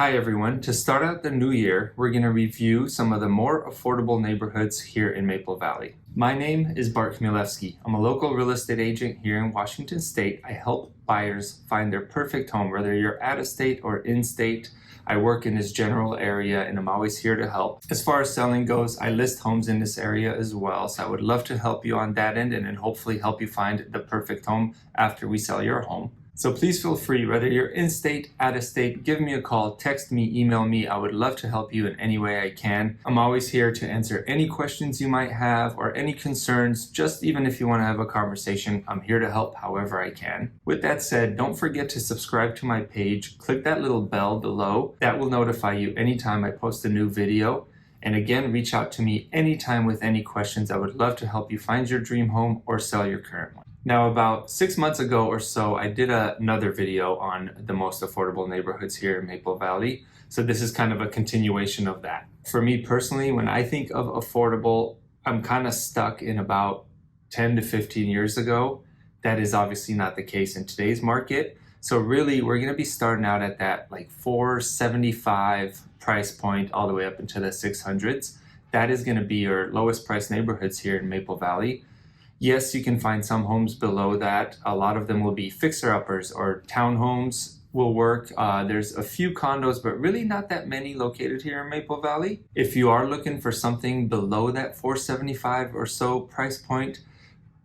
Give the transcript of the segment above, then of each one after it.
Hi everyone. To start out the new year, we're going to review some of the more affordable neighborhoods here in Maple Valley. My name is Bart Chmielewski. I'm a local real estate agent here in Washington State. I help buyers find their perfect home, whether you're out of state or in state. I work in this general area and I'm always here to help. As far as selling goes, I list homes in this area as well, so I would love to help you on that end and then hopefully help you find the perfect home after we sell your home. So please feel free, whether you're in state, out of state, give me a call, text me, email me. I would love to help you in any way I can. I'm always here to answer any questions you might have or any concerns, just even if you want to have a conversation, I'm here to help however I can. With that said, don't forget to subscribe to my page. Click that little bell below. That will notify you anytime I post a new video. And again, reach out to me anytime with any questions. I would love to help you find your dream home or sell your current one. Now, about 6 months ago or so, I did another video on the most affordable neighborhoods here in Maple Valley. So this is kind of a continuation of that. For me personally, when I think of affordable, I'm kind of stuck in about 10 to 15 years ago. That is obviously not the case in today's market. So really, we're going to be starting out at that like $475 price point all the way up into the 600s. That is going to be your lowest price neighborhoods here in Maple Valley. Yes, you can find some homes below that. A lot of them will be fixer-uppers or townhomes will work. There's a few condos, but really not that many located here in Maple Valley. If you are looking for something below that $475 or so price point,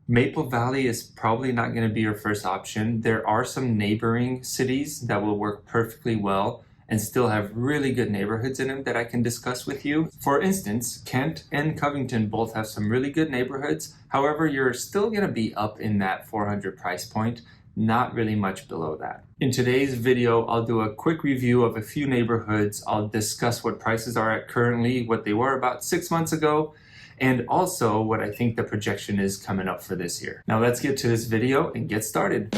Maple Valley is probably not going to be your first option. There are some neighboring cities that will work perfectly well and still have really good neighborhoods in them that I can discuss with you. For instance, Kent and Covington both have some really good neighborhoods. However, you're still going to be up in that $400 price point, not really much below that. In today's video, I'll do a quick review of a few neighborhoods. I'll discuss what prices are at currently, what they were about 6 months ago, and also what I think the projection is coming up for this year. Now let's get to this video and get started.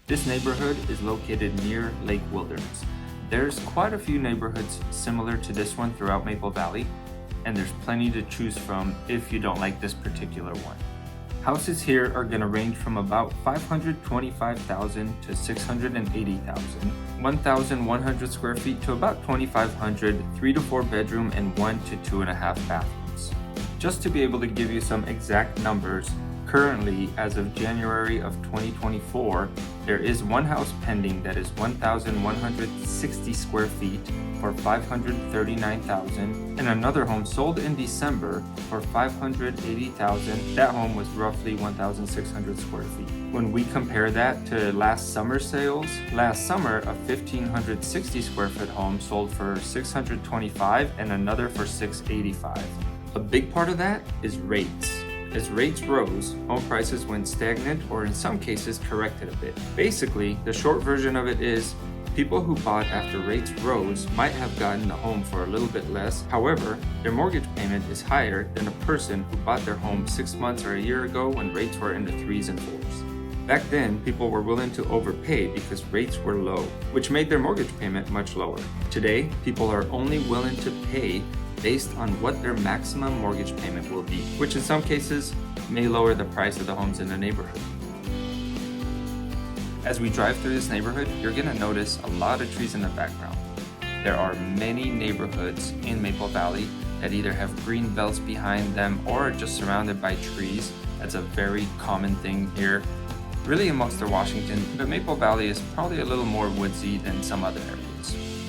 This neighborhood is located near Lake Wilderness. There's quite a few neighborhoods similar to this one throughout Maple Valley, and there's plenty to choose from if you don't like this particular one. Houses here are going to range from about $525,000 to $680,000, 1,100 square feet to about 2,500, 3 to 4 bedroom and 1 to 2.5 bathrooms. Just to be able to give you some exact numbers, currently, as of January of 2024, there is one house pending that is 1,160 square feet for $539,000, and another home sold in December for $580,000. That home was roughly 1,600 square feet. When we compare that to last summer's sales, last summer a 1,560 square foot home sold for $625 and another for $685. A big part of that is rates. As rates rose, home prices went stagnant or in some cases corrected a bit. Basically, the short version of it is people who bought after rates rose might have gotten a home for a little bit less. However, their mortgage payment is higher than a person who bought their home 6 months or a year ago when rates were in the 3s and 4s. Back then, people were willing to overpay because rates were low, which made their mortgage payment much lower. Today, people are only willing to pay based on what their maximum mortgage payment will be, which in some cases may lower the price of the homes in the neighborhood. As we drive through this neighborhood, you're going to notice a lot of trees in the background. There are many neighborhoods in Maple Valley that either have green belts behind them or are just surrounded by trees. That's a very common thing here, really in Western Washington, but Maple Valley is probably a little more woodsy than some other areas.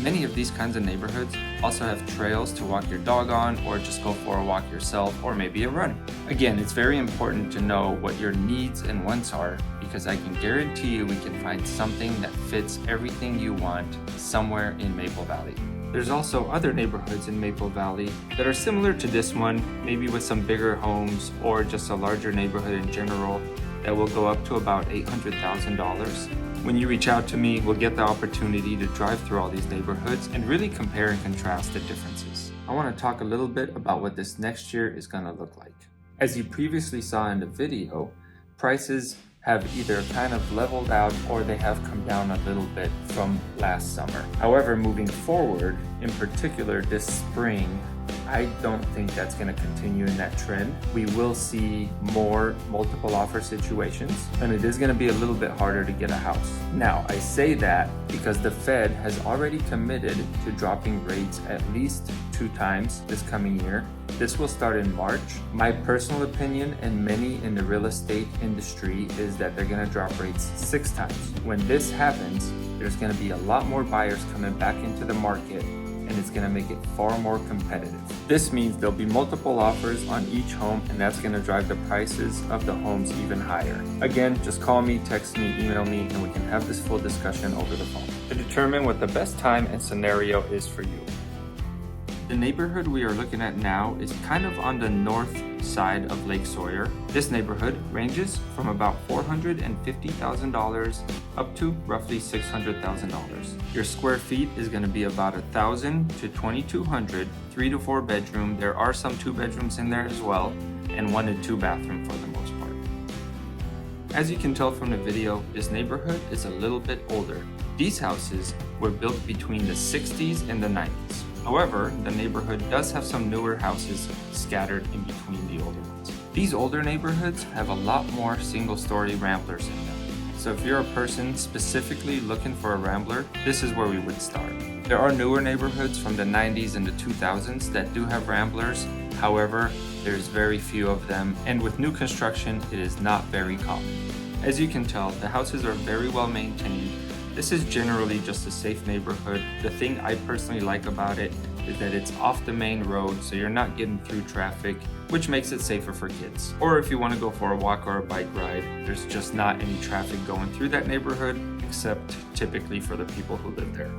Many of these kinds of neighborhoods also have trails to walk your dog on or just go for a walk yourself or maybe a run. Again, it's very important to know what your needs and wants are because I can guarantee you we can find something that fits everything you want somewhere in Maple Valley. There's also other neighborhoods in Maple Valley that are similar to this one, maybe with some bigger homes or just a larger neighborhood in general that will go up to about $800,000. When you reach out to me, we'll get the opportunity to drive through all these neighborhoods and really compare and contrast the differences. I want to talk a little bit about what this next year is going to look like. As you previously saw in the video, prices have either kind of leveled out or they have come down a little bit from last summer. However, moving forward, in particular this spring, I don't think that's going to continue in that trend. We will see more multiple offer situations, and it is going to be a little bit harder to get a house. Now, I say that because the Fed has already committed to dropping rates at least 2 times this coming year. This will start in March. My personal opinion, and many in the real estate industry, is that they're going to drop rates 6 times. When this happens, there's going to be a lot more buyers coming back into the market, and it's going to make it far more competitive. This means there'll be multiple offers on each home, and that's going to drive the prices of the homes even higher. Again, just call me, text me, email me, and we can have this full discussion over the phone to determine what the best time and scenario is for you. The neighborhood we are looking at now is kind of on the north side of Lake Sawyer. This neighborhood ranges from about $450,000 up to roughly $600,000. Your square feet is going to be about 1,000 to 2,200, 3 to 4 bedroom. There are some 2 bedrooms in there as well, and 1 and 2 bathroom for the most part. As you can tell from the video, this neighborhood is a little bit older. These houses were built between the 60s and the 90s. However, the neighborhood does have some newer houses scattered in between the older ones. These older neighborhoods have a lot more single-story ramblers in them. So if you're a person specifically looking for a rambler, this is where we would start. There are newer neighborhoods from the 90s and the 2000s that do have ramblers. However, there's very few of them, and with new construction, it is not very common. As you can tell, the houses are very well maintained. This is generally just a safe neighborhood. The thing I personally like about it is that it's off the main road, so you're not getting through traffic, which makes it safer for kids. Or if you want to go for a walk or a bike ride, there's just not any traffic going through that neighborhood, except typically for the people who live there.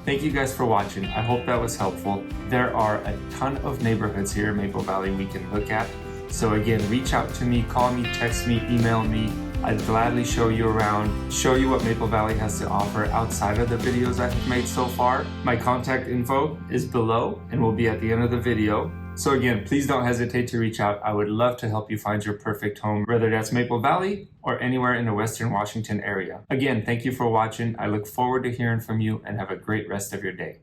Thank you guys for watching. I hope that was helpful. There are a ton of neighborhoods here in Maple Valley we can look at. So again, reach out to me, call me, text me, email me. I'd gladly show you around, show you what Maple Valley has to offer outside of the videos I've made so far. My contact info is below and will be at the end of the video. So again, please don't hesitate to reach out. I would love to help you find your perfect home, whether that's Maple Valley or anywhere in the Western Washington area. Again, thank you for watching. I look forward to hearing from you, and have a great rest of your day.